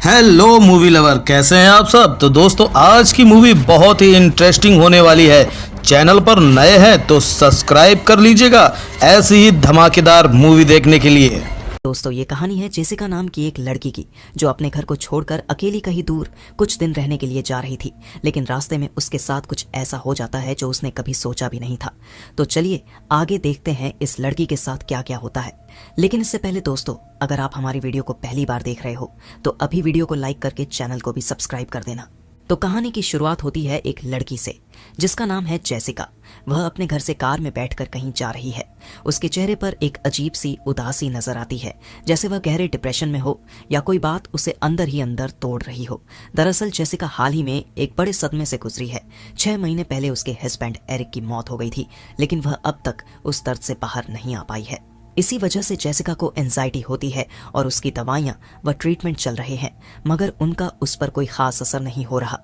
Hello movie lover, कैसे हैं आप सब। तो दोस्तों, आज की मूवी बहुत ही इंटरेस्टिंग होने वाली है। चैनल पर नए हैं तो सब्सक्राइब कर लीजिएगा ऐसी ही धमाकेदार मूवी देखने के लिए। दोस्तों, ये कहानी है जेसिका नाम की एक लड़की की, जो अपने घर को छोड़कर अकेली कहीं दूर कुछ दिन रहने के लिए जा रही थी। लेकिन रास्ते में उसके साथ कुछ ऐसा हो जाता है जो उसने कभी सोचा भी नहीं था। तो चलिए आगे देखते हैं इस लड़की के साथ क्या क्या होता है। लेकिन इससे पहले दोस्तों, अगर आप हमारी वीडियो को पहली बार देख रहे हो तो अभी वीडियो को लाइक करके चैनल को भी सब्सक्राइब कर देना। तो कहानी की शुरुआत होती है एक लड़की से जिसका नाम है जेसिका। वह अपने घर से कार में बैठकर कहीं जा रही है। उसके चेहरे पर एक अजीब सी उदासी नजर आती है, जैसे वह गहरे डिप्रेशन में हो या कोई बात उसे अंदर ही अंदर तोड़ रही हो। दरअसल जेसिका हाल ही में एक बड़े सदमे से गुजरी है। 6 महीने पहले उसके हस्बैंड एरिक की मौत हो गई थी, लेकिन वह अब तक उस दर्द से बाहर नहीं आ पाई है। इसी वजह से जेसिका को एंजाइटी होती है और उसकी दवाइयां व ट्रीटमेंट चल रहे हैं, मगर उनका उस पर कोई खास असर नहीं हो रहा।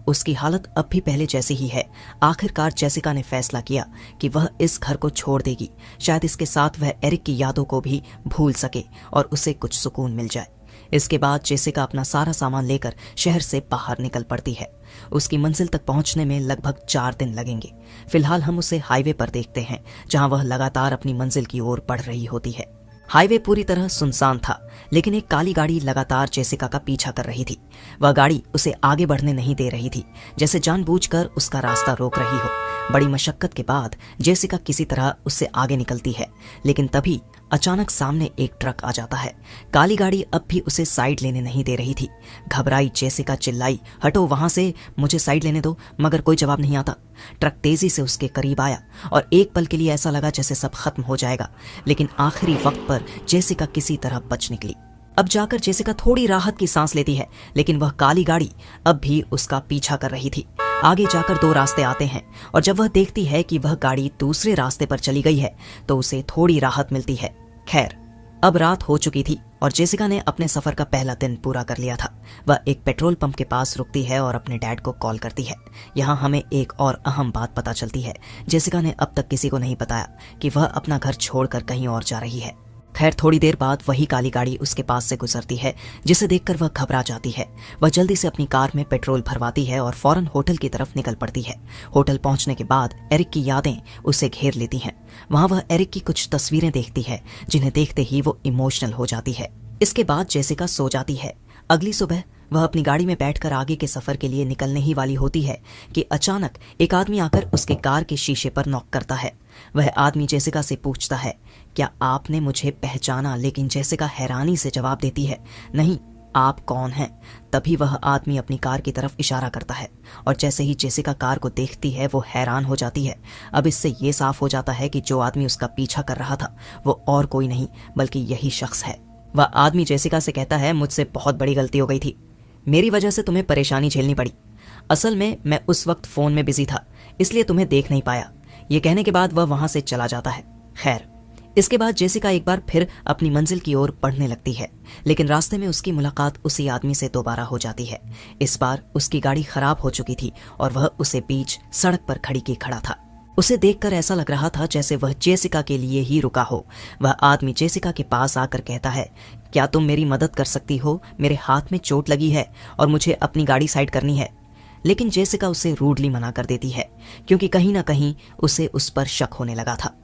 उसकी हालत अब भी पहले जैसी ही है। आखिरकार जेसिका ने फैसला किया कि वह इस घर को छोड़ देगी। शायद इसके साथ वह एरिक की यादों को भी भूल सके और उसे कुछ सुकून मिल जाए। इसके बाद जेसिका अपना सारा सामान लेकर शहर से बाहर निकल पड़ती है। उसकी मंजिल तक पहुंचने में लगभग 4 दिन लगेंगे। फिलहाल हम उसे हाईवे पर देखते हैं, जहां वह लगातार अपनी मंजिल की ओर बढ़ रही होती है। हाईवे पूरी तरह सुनसान था, लेकिन एक काली गाड़ी लगातार जेसिका का पीछा कर रही थी। वह गाड़ी उसे आगे बढ़ने नहीं दे रही थी, जैसे जानबूझकर उसका रास्ता रोक रही हो। बड़ी मशक्कत के बाद जेसिका किसी तरह उससे आगे निकलती है, लेकिन तभी अचानक सामने एक ट्रक आ जाता है। काली गाड़ी अब भी उसे साइड लेने नहीं दे रही थी। घबराई जेसिका चिल्लाई, हटो वहां से, मुझे साइड लेने दो। मगर कोई जवाब नहीं आता। ट्रक तेजी से उसके करीब आया और एक पल के लिए ऐसा लगा जैसे सब खत्म हो जाएगा, लेकिन आखिरी वक्त पर जेसिका किसी तरह बच निकली। अब जाकर जेसिका थोड़ी राहत की सांस लेती है, लेकिन वह काली गाड़ी अब भी उसका पीछा कर रही थी। आगे जाकर 2 रास्ते आते हैं और जब वह देखती है कि वह गाड़ी दूसरे रास्ते पर चली गई है तो उसे थोड़ी राहत मिलती है। खैर, अब रात हो चुकी थी और जेसिका ने अपने सफर का पहला दिन पूरा कर लिया था। वह एक पेट्रोल पंप के पास रुकती है और अपने डैड को कॉल करती है। यहाँ हमें एक और अहम बात पता चलती है। जेसिका ने अब तक किसी को नहीं बताया कि वह अपना घर छोड़कर कहीं और जा रही है। खैर, थोड़ी देर बाद वही काली गाड़ी उसके पास से गुजरती है, जिसे देखकर वह घबरा जाती है। वह जल्दी से अपनी कार में पेट्रोल भरवाती है और फौरन होटल की तरफ निकल पड़ती है। होटल पहुंचने के बाद एरिक की यादें उसे घेर लेती हैं। वहां वह एरिक की कुछ तस्वीरें देखती है, जिन्हें देखते ही वो इमोशनल हो जाती है। इसके बाद जेसिका सो जाती है। अगली सुबह वह अपनी गाड़ी में बैठकर आगे के सफर के लिए निकलने ही वाली होती है कि अचानक एक आदमी आकर उसके कार के शीशे पर नॉक करता है। वह आदमी जेसिका से पूछता है, क्या आपने मुझे पहचाना? लेकिन जेसिका हैरानी से जवाब देती है, नहीं, आप कौन हैं? तभी वह आदमी अपनी कार की तरफ इशारा करता है और जैसे ही जेसिका कार को देखती है वो हैरान हो जाती है। अब इससे ये साफ हो जाता है कि जो आदमी उसका पीछा कर रहा था वो और कोई नहीं बल्कि यही शख्स है। वह आदमी जेसिका से कहता है, मुझसे बहुत बड़ी गलती हो गई थी, मेरी वजह से तुम्हें परेशानी झेलनी पड़ी। असल में मैं उस वक्त फोन में बिजी था, इसलिए तुम्हें देख नहीं पाया। ये कहने के बाद वह वहां से चला जाता है। खैर, इसके बाद जेसिका एक बार फिर अपनी मंजिल की ओर बढ़ने लगती है, लेकिन रास्ते में उसकी मुलाकात उसी आदमी से दोबारा हो जाती है। इस बार उसकी गाड़ी खराब हो चुकी थी और वह उसे बीच सड़क पर खड़ी की खड़ा था। उसे देखकर ऐसा लग रहा था जैसे वह जेसिका के लिए ही रुका हो। वह आदमी जेसिका के पास आकर कहता है, क्या तुम मेरी मदद कर सकती हो? मेरे हाथ में चोट लगी है और मुझे अपनी गाड़ी साइड करनी है। लेकिन जेसिका उसे रूडली मना कर देती है, क्योंकि कहीं ना कहीं उसे उस पर शक होने लगा था।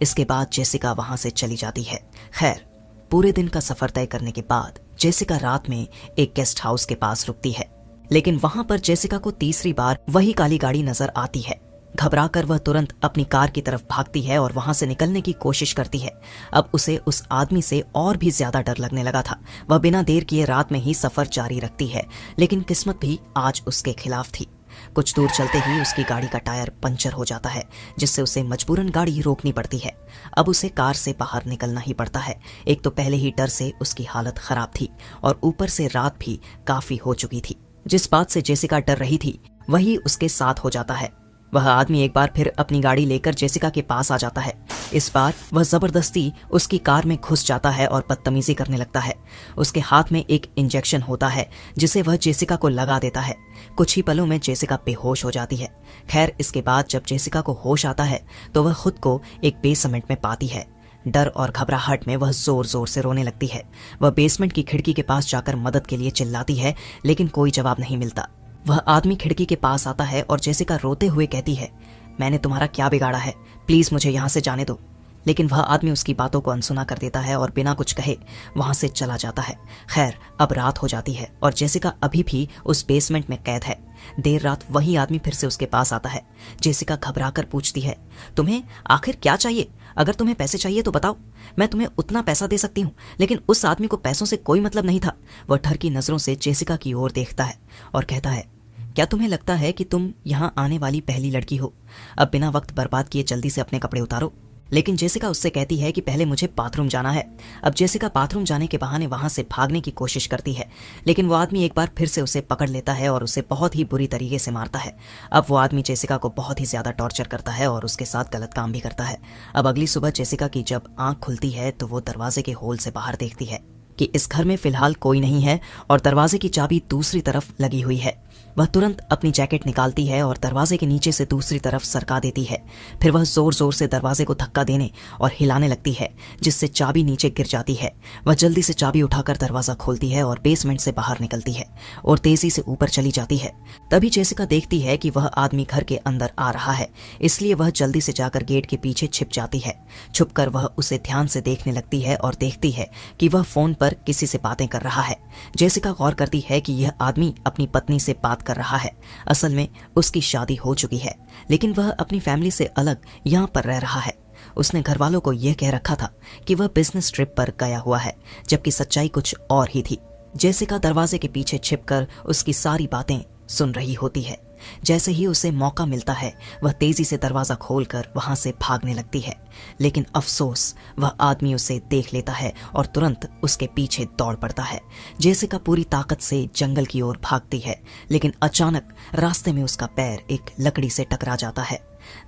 इसके बाद जेसिका वहां से चली जाती है। खैर, पूरे दिन का सफर तय करने के बाद जेसिका रात में एक गेस्ट हाउस के पास रुकती है, लेकिन वहां पर जेसिका को तीसरी बार वही काली गाड़ी नजर आती है। घबराकर वह तुरंत अपनी कार की तरफ भागती है और वहां से निकलने की कोशिश करती है। अब उसे उस आदमी से और भी ज्यादा डर लगने लगा था। वह बिना देर किए रात में ही सफर जारी रखती है, लेकिन किस्मत भी आज उसके खिलाफ थी। कुछ दूर चलते ही उसकी गाड़ी का टायर पंचर हो जाता है, जिससे उसे मजबूरन गाड़ी रोकनी पड़ती है। अब उसे कार से बाहर निकलना ही पड़ता है। एक तो पहले ही डर से उसकी हालत खराब थी और ऊपर से रात भी काफी हो चुकी थी। जिस बात से जेसिका डर रही थी वही उसके साथ हो जाता है। वह आदमी एक बार फिर अपनी गाड़ी लेकर जेसिका के पास आ जाता है। इस बार वह जबरदस्ती उसकी कार में घुस जाता है और बदतमीजी करने लगता है। उसके हाथ में एक इंजेक्शन होता है जिसे वह जेसिका को लगा देता है। कुछ ही पलों में जेसिका बेहोश हो जाती है। खैर, इसके बाद जब जेसिका को होश आता है तो वह खुद को एक बेसमेंट में पाती है। डर और घबराहट में वह जोर जोर से रोने लगती है। वह बेसमेंट की खिड़की के पास जाकर मदद के लिए चिल्लाती है, लेकिन कोई जवाब नहीं मिलता। वह आदमी खिड़की के पास आता है और जेसिका रोते हुए कहती है, मैंने तुम्हारा क्या बिगाड़ा है, प्लीज मुझे यहाँ से जाने दो। लेकिन वह आदमी उसकी बातों को अनसुना कर देता है और बिना कुछ कहे वहां से चला जाता है। खैर, अब रात हो जाती है और जेसिका अभी भी उस बेसमेंट में कैद है। देर रात वही आदमी फिर से उसके पास आता है। जेसिका घबराकर पूछती है, तुम्हें आखिर क्या चाहिए? अगर तुम्हें पैसे चाहिए तो बताओ, मैं तुम्हें उतना पैसा दे सकती हूँ। लेकिन उस आदमी को पैसों से कोई मतलब नहीं था। वह डर की नजरों से जेसिका की ओर देखता है और कहता है, क्या तुम्हें लगता है कि तुम यहाँ आने वाली पहली लड़की हो? अब बिना वक्त बर्बाद किए जल्दी से अपने कपड़े उतारो। लेकिन जेसिका उससे कहती है कि पहले मुझे बाथरूम जाना है। अब जेसिका बाथरूम जाने के बहाने वहां से भागने की कोशिश करती है, लेकिन वो आदमी एक बार फिर से उसे पकड़ लेता है और उसे बहुत ही बुरी तरीके से मारता है। अब वो आदमी जेसिका को बहुत ही ज्यादा टॉर्चर करता है और उसके साथ गलत काम भी करता है। अब अगली सुबह जेसिका की जब आंख खुलती है तो वो दरवाजे के होल से बाहर देखती है कि इस घर में फिलहाल कोई नहीं है और दरवाजे की चाबी दूसरी तरफ लगी हुई है। वह तुरंत अपनी जैकेट निकालती है और दरवाजे के नीचे से दूसरी तरफ सरका देती है। फिर वह जोर जोर से दरवाजे को धक्का देने और हिलाने लगती है, जिससे चाबी नीचे गिर जाती है। वह जल्दी से चाबी उठाकर दरवाजा खोलती है और बेसमेंट से बाहर निकलती है और तेजी से ऊपर चली जाती है। तभी जेसिका देखती है कि वह आदमी घर के अंदर आ रहा है, इसलिए वह जल्दी से जाकर गेट के पीछे छिप जाती है। छुपकर वह उसे ध्यान से देखने लगती है और देखती है कि वह फोन पर किसी से बातें कर रहा है। जेसिका गौर करती है कि यह आदमी अपनी पत्नी से बात कर रहा है। असल में उसकी शादी हो चुकी है, लेकिन वह अपनी फैमिली से अलग यहाँ पर रह रहा है। उसने घर वालों को यह कह रखा था कि वह बिजनेस ट्रिप पर गया हुआ है, जबकि सच्चाई कुछ और ही थी। जेसिका दरवाजे के पीछे छिपकर उसकी सारी बातें सुन रही होती है। जैसे ही उसे मौका मिलता है वह तेजी से दरवाजा खोलकर वहां से भागने लगती है, लेकिन अफसोस वह आदमी उसे देख लेता है और तुरंत उसके पीछे दौड़ पड़ता है। जेसिका पूरी ताकत से जंगल की ओर भागती है, लेकिन अचानक रास्ते में उसका पैर एक लकड़ी से टकरा जाता है।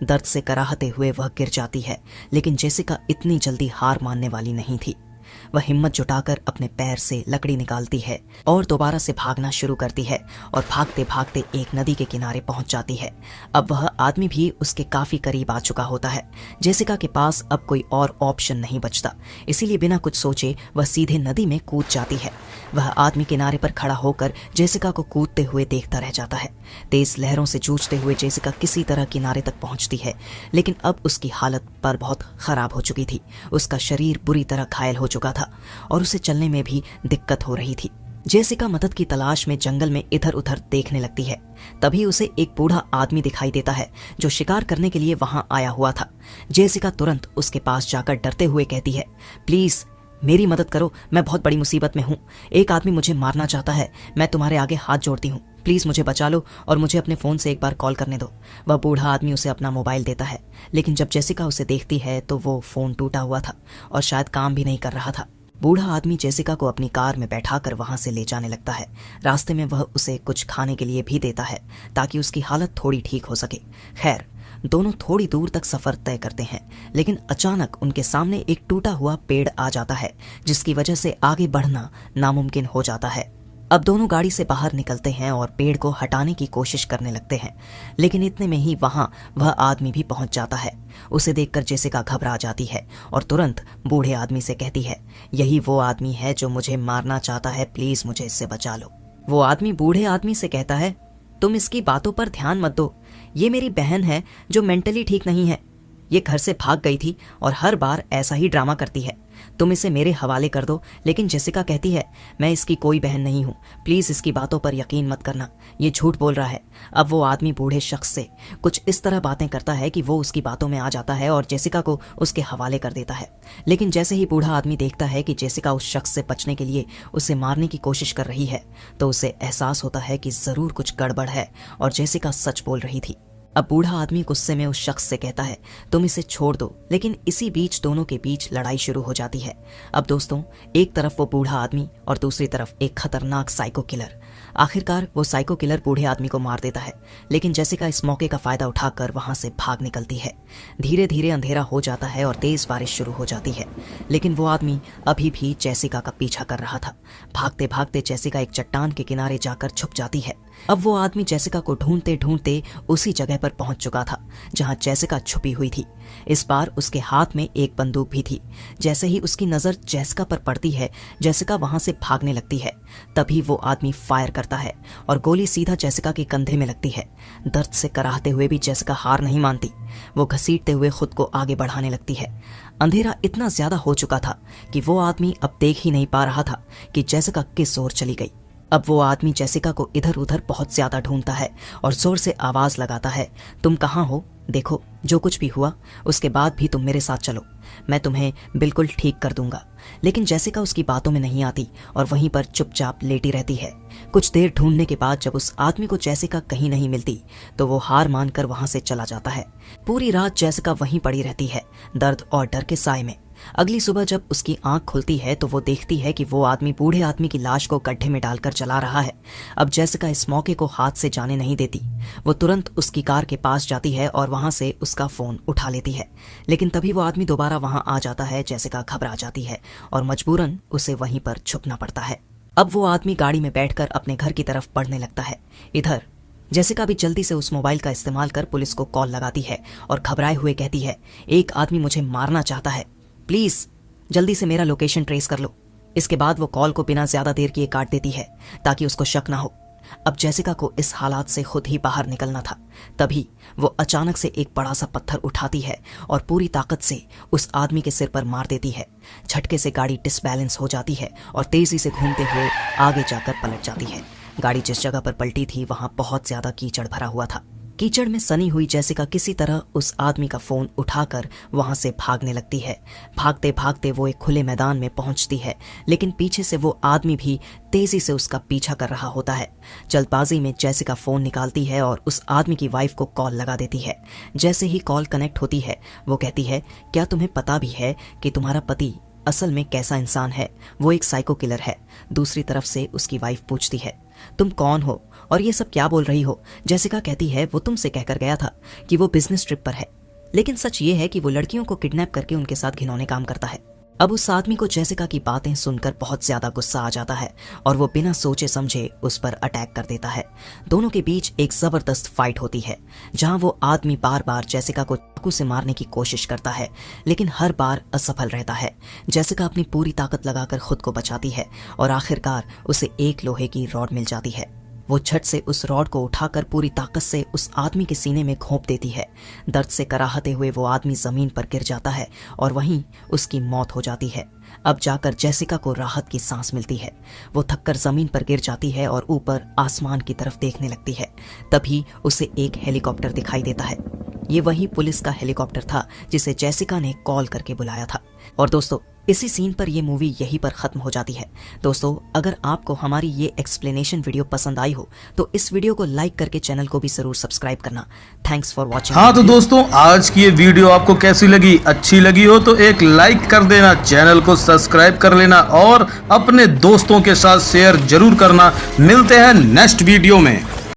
दर्द से कराहते हुए वह गिर जाती है, लेकिन जेसिका इतनी जल्दी हार मानने वाली नहीं थी। वह हिम्मत जुटाकर अपने पैर से लकड़ी निकालती है और दोबारा से भागना शुरू करती है और भागते भागते एक नदी के किनारे पहुंच जाती है। अब वह आदमी भी उसके काफी करीब आ चुका होता है। जेसिका के पास अब कोई और ऑप्शन नहीं बचता, इसीलिए बिना कुछ सोचे वह सीधे नदी में कूद जाती है। वह आदमी किनारे पर खड़ा होकर जेसिका को कूदते हुए देखता रह जाता है। तेज लहरों से जूझते हुए जेसिका किसी तरह किनारे तक पहुंचती है, लेकिन अब उसकी हालत पर बहुत खराब हो चुकी थी। उसका शरीर बुरी तरह घायल हो चुका था और उसे चलने में भी दिक्कत हो रही थी। जेसिका मदद की तलाश में जंगल में इधर उधर देखने लगती है। तभी उसे एक बूढ़ा आदमी दिखाई देता है जो शिकार करने के लिए वहां आया हुआ था। जेसिका तुरंत उसके पास जाकर डरते हुए कहती है, प्लीज मेरी मदद करो, मैं बहुत बड़ी मुसीबत में हूँ। एक आदमी मुझे मारना चाहता है, मैं तुम्हारे आगे हाथ जोड़ती हूँ, प्लीज मुझे बचा लो और मुझे अपने फोन से एक बार कॉल करने दो। वह बूढ़ा आदमी उसे अपना मोबाइल देता है, लेकिन जब जेसिका उसे देखती है तो वो फोन टूटा हुआ था और शायद काम भी नहीं कर रहा था। बूढ़ा आदमी जेसिका को अपनी कार में बैठाकर वहां से ले जाने लगता है। रास्ते में वह उसे कुछ खाने के लिए भी देता है ताकि उसकी हालत थोड़ी ठीक हो सके। खैर, दोनों थोड़ी दूर तक सफर तय करते हैं, लेकिन अचानक उनके सामने एक टूटा हुआ पेड़ आ जाता है, जिसकी वजह से आगे बढ़ना नामुमकिन हो जाता है। अब दोनों गाड़ी से बाहर निकलते हैं और पेड़ को हटाने की कोशिश करने लगते हैं, लेकिन इतने में ही वहां वह आदमी भी पहुंच जाता है। उसे देखकर जेसिका घबरा जाती है और तुरंत बूढ़े आदमी से कहती है, यही वो आदमी है जो मुझे मारना चाहता है, प्लीज मुझे इससे बचा लो। वो आदमी बूढ़े आदमी से कहता है, तुम इसकी बातों पर ध्यान मत दो, ये मेरी बहन है जो मेंटली ठीक नहीं है। ये घर से भाग गई थी और हर बार ऐसा ही ड्रामा करती है, तुम इसे मेरे हवाले कर दो। लेकिन जेसिका कहती है, मैं इसकी कोई बहन नहीं हूँ, प्लीज इसकी बातों पर यकीन मत करना, ये झूठ बोल रहा है। अब वो आदमी बूढ़े शख्स से कुछ इस तरह बातें करता है कि वो उसकी बातों में आ जाता है और जेसिका को उसके हवाले कर देता है। लेकिन जैसे ही बूढ़ा आदमी देखता है कि जेसिका उस शख्स से बचने के लिए उसे मारने की कोशिश कर रही है, तो उसे एहसास होता है कि जरूर कुछ गड़बड़ है और जेसिका सच बोल रही थी। अब बूढ़ा आदमी गुस्से में उस शख्स से कहता है, तुम इसे छोड़ दो। लेकिन इसी बीच दोनों के बीच लड़ाई शुरू हो जाती है। अब दोस्तों, एक तरफ वो बूढ़ा आदमी और दूसरी तरफ एक खतरनाक साइको किलर। आखिरकार वो साइको किलर बूढ़े आदमी को मार देता है, लेकिन जेसिका इस मौके का फायदा उठाकर वहां से भाग निकलती है। धीरे धीरे अंधेरा हो जाता है और तेज बारिश शुरू हो जाती है, लेकिन वो आदमी अभी भी जेसिका का पीछा कर रहा था। भागते भागते जेसिका एक चट्टान के किनारे जाकर छुप जाती है। अब वो आदमी जेसिका को ढूंढते ढूंढते उसी जगह पर पर पहुंच चुका था जहां जेसिका छुपी हुई थी। इस बार उसके हाथ में एक बंदूक भी थी। जैसे ही उसकी नजर जेसिका पर पड़ती है, जेसिका वहां से भागने लगती है। तभी वो आदमी फायर करता है और गोली सीधा जेसिका के कंधे में लगती है। दर्द से कराहते हुए भी जेसिका हार नहीं मानती। वो घसीटते हुए खुद को आगे बढ़ाने लगती है। अंधेरा इतना ज्यादा हो चुका था कि वो आदमी अब देख ही नहीं पा रहा था कि जेसिका किस ओर चली गई। अब वो आदमी जेसिका को इधर उधर बहुत ज्यादा ढूंढता है और जोर से आवाज लगाता है, तुम कहाँ हो? देखो, जो कुछ भी हुआ उसके बाद भी तुम मेरे साथ चलो, मैं तुम्हें बिल्कुल ठीक कर दूंगा। लेकिन जेसिका उसकी बातों में नहीं आती और वहीं पर चुपचाप लेटी रहती है। कुछ देर ढूंढने के बाद जब उस आदमी को जेसिका कहीं नहीं मिलती तो वो हार मानकर वहां से चला जाता है। पूरी रात जेसिका वहीं पड़ी रहती है, दर्द और डर के साए में। अगली सुबह जब उसकी आंख खुलती है तो वो देखती है कि वो आदमी बूढ़े आदमी की लाश को गड्ढे में डालकर जला रहा है। अब जेसिका इस मौके को हाथ से जाने नहीं देती। वो तुरंत उसकी कार के पास जाती है और वहां से उसका फोन उठा लेती है। लेकिन तभी वो आदमी दोबारा वहां आ जाता है। जेसिका घबरा जाती है और मजबूरन उसे वहीं पर छुपना पड़ता है। अब वो आदमी गाड़ी में बैठकर अपने घर की तरफ बढ़ने लगता है। इधर जेसिका भी जल्दी से उस मोबाइल का इस्तेमाल कर पुलिस को कॉल लगाती है और घबराए हुए कहती है, एक आदमी मुझे मारना चाहता है, प्लीज जल्दी से मेरा लोकेशन ट्रेस कर लो। इसके बाद वो कॉल को बिना ज्यादा देर किए काट देती है ताकि उसको शक ना हो। अब जेसिका को इस हालात से खुद ही बाहर निकलना था। तभी वो अचानक से एक बड़ा सा पत्थर उठाती है और पूरी ताकत से उस आदमी के सिर पर मार देती है। झटके से गाड़ी डिसबैलेंस हो जाती है और तेजी से घूमते हुए आगे जाकर पलट जाती है। गाड़ी जिस जगह पर पलटी थी वहां बहुत ज्यादा कीचड़ भरा हुआ था। कीचड़ में सनी हुई जेसिका किसी तरह उस आदमी का फोन उठाकर वहां से भागने लगती है। भागते भागते वो एक खुले मैदान में पहुंचती है, लेकिन पीछे से वो आदमी भी तेजी से उसका पीछा कर रहा होता है। जल्दबाजी में जेसिका फोन निकालती है और उस आदमी की वाइफ को कॉल लगा देती है। जैसे ही कॉल कनेक्ट होती है वो कहती है, क्या तुम्हें पता भी है कि तुम्हारा पति असल में कैसा इंसान है? वो एक साइको किलर है। दूसरी तरफ से उसकी वाइफ पूछती है, तुम कौन हो और ये सब क्या बोल रही हो? जेसिका कहती है, वो तुमसे कहकर गया था कि वो बिजनेस ट्रिप पर है, लेकिन सच ये है कि वो लड़कियों को किडनैप करके उनके साथ घिनौने काम करता है। अब उस आदमी को जेसिका की बातें सुनकर बहुत ज्यादा गुस्सा आ जाता है और वो बिना सोचे समझे उस पर अटैक कर देता है। दोनों के बीच एक जबरदस्त फाइट होती है जहां वो आदमी बार बार जेसिका को चाकू से मारने की कोशिश करता है, लेकिन हर बार असफल रहता है। जेसिका अपनी पूरी ताकत लगाकर खुद को बचाती है और आखिरकार उसे एक लोहे की रॉड मिल जाती है। वो झट से उस रॉड को उठाकर पूरी ताकत से उस आदमी के सीने में घोंप देती है। दर्द से कराहते हुए वो आदमी जमीन पर गिर जाता है और वहीं उसकी मौत हो जाती है। अब जाकर जेसिका को राहत की सांस मिलती है। वो थककर जमीन पर गिर जाती है और ऊपर आसमान की तरफ देखने लगती है। तभी उसे एक हेलीकॉप्टर दिखाई देता है। ये वही पुलिस का हेलीकॉप्टर था जिसे जेसिका ने कॉल करके बुलाया था। और दोस्तों, इसी सीन पर ये मूवी यहीं पर खत्म हो जाती है। दोस्तों, अगर आपको हमारी ये एक्सप्लेनेशन वीडियो पसंद आई हो तो इस वीडियो को लाइक करके चैनल को भी जरूर सब्सक्राइब करना। Thanks for watching. हाँ तो दोस्तों, आज की ये वीडियो आपको कैसी लगी? अच्छी लगी हो तो एक लाइक कर देना, चैनल को सब्सक्राइब कर लेना और अपने दोस्तों के साथ शेयर जरूर करना। मिलते हैं नेक्स्ट वीडियो में।